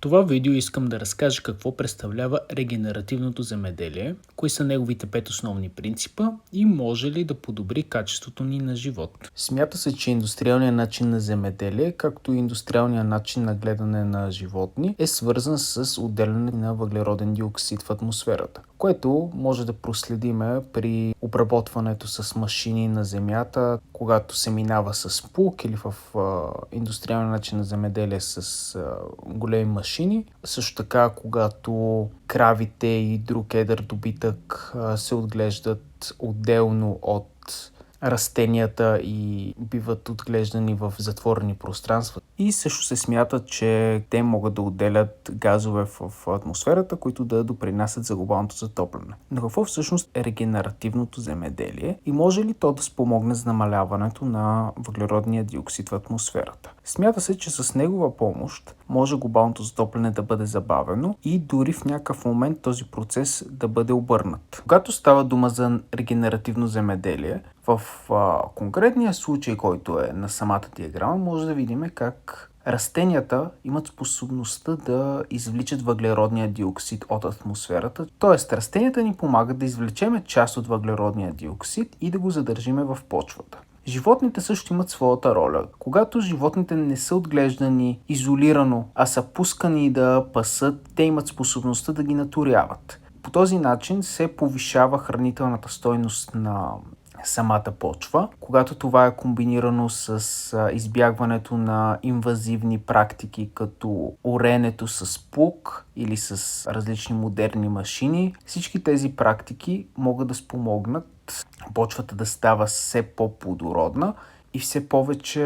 това видео искам да разкажа какво представлява регенеративното земеделие, кои са неговите 5 основни принципа и може ли да подобри качеството ни на живот. Смята се, че индустриалният начин на земеделие, както и индустриалният начин на гледане на животни, е свързан с отделяне на въглероден диоксид в атмосферата, което може да проследиме при обработването с машини на земята, когато се минава с плуг или в индустриалния начин на земеделие с големи машини. Също така, когато кравите и друг едър добитък се отглеждат отделно от растенията и биват отглеждани в затворени пространства. И също се смята, че те могат да отделят газове в атмосферата, които да допринасят за глобалното затопляне. Но какво всъщност е регенеративното земеделие и може ли то да спомогне за намаляването на въглеродния диоксид в атмосферата? Смята се, че с негова помощ може глобалното затопляне да бъде забавено и дори в някакъв момент този процес да бъде обърнат. Когато става дума за регенеративно земеделие, в конкретния случай, който е на самата диаграма, може да видим как растенията имат способността да извличат въглеродния диоксид от атмосферата. Тоест, растенията ни помагат да извлечеме част от въглеродния диоксид и да го задържиме в почвата. Животните също имат своята роля. Когато животните не са отглеждани изолирано, а са пускани да пасат, те имат способността да ги наторяват. По този начин се повишава хранителната стойност на самата почва, когато това е комбинирано с избягването на инвазивни практики, като оренето с плуг или с различни модерни машини. Всички тези практики могат да спомогнат почвата да става все по-плодородна и все повече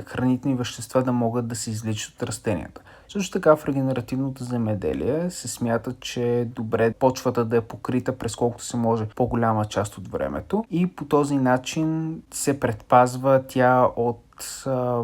хранителни вещества да могат да се извличат от растенията. Също така в регенеративното земеделие се смята, че е добре почвата да е покрита през колкото се може по-голяма част от времето и по този начин се предпазва тя от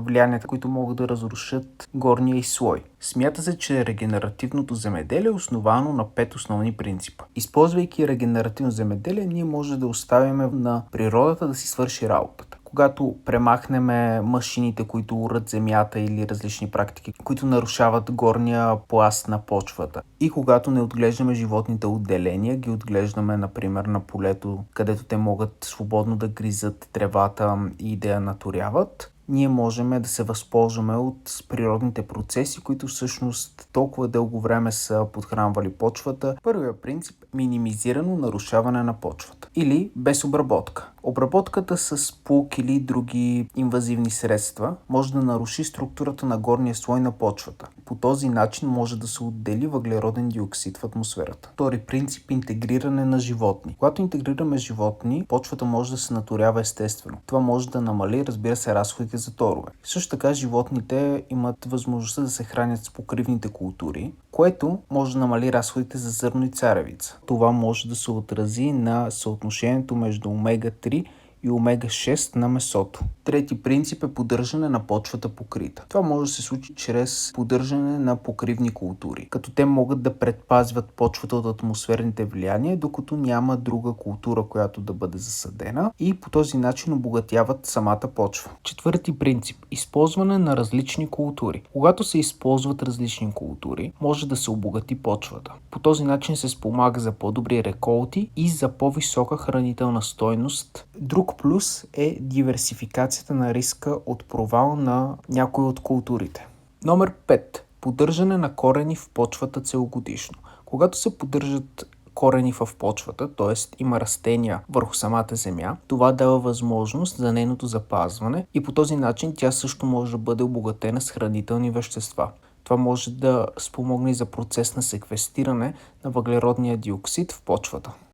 влиянията, които могат да разрушат горния й слой. Смята се, че регенеративното земеделие е основано на 5 основни принципа. Използвайки регенеративно земеделие, ние може да оставим на природата да си свърши работата. Когато премахнем машините, които урат земята или различни практики, които нарушават горния пласт на почвата. И когато не отглеждаме животните отделения, ги отглеждаме, например, на полето, където те могат свободно да гризат тревата и да я наторяват, ние можем да се възползваме от природните процеси, които всъщност толкова дълго време са подхранвали почвата. Първият принцип – минимизирано нарушаване на почвата или без обработка. Обработката с плуг или други инвазивни средства може да наруши структурата на горния слой на почвата. По този начин може да се отдели въглероден диоксид в атмосферата. Втори принцип – интегриране на животни. Когато интегрираме животни, почвата може да се наторява естествено. Това може да намали, разбира се, разходите за торове. Също така животните имат възможността да се хранят с покривните култури, което може да намали разходите за зърно и царевица. Това може да се отрази на съотношението между омега-3 и омега-6 на месото. Трети принцип е поддържане на почвата покрита. Това може да се случи чрез поддържане на покривни култури, като те могат да предпазват почвата от атмосферните влияния, докато няма друга култура, която да бъде засадена и по този начин обогатяват самата почва. Четвърти принцип – използване на различни култури. Когато се използват различни култури, може да се обогати почвата. По този начин се спомага за по-добри реколти и за по-висока хранителна стойност. Друг плюс е диверсификацията на риска от провал на някои от културите. Номер 5. Поддържане на корени в почвата целогодишно. Когато се поддържат корени в почвата, т.е. има растения върху самата земя, това дава възможност за нейното запазване и по този начин тя също може да бъде обогатена с хранителни вещества. Това може да спомогне за процес на секвестиране на въглеродния диоксид в почвата.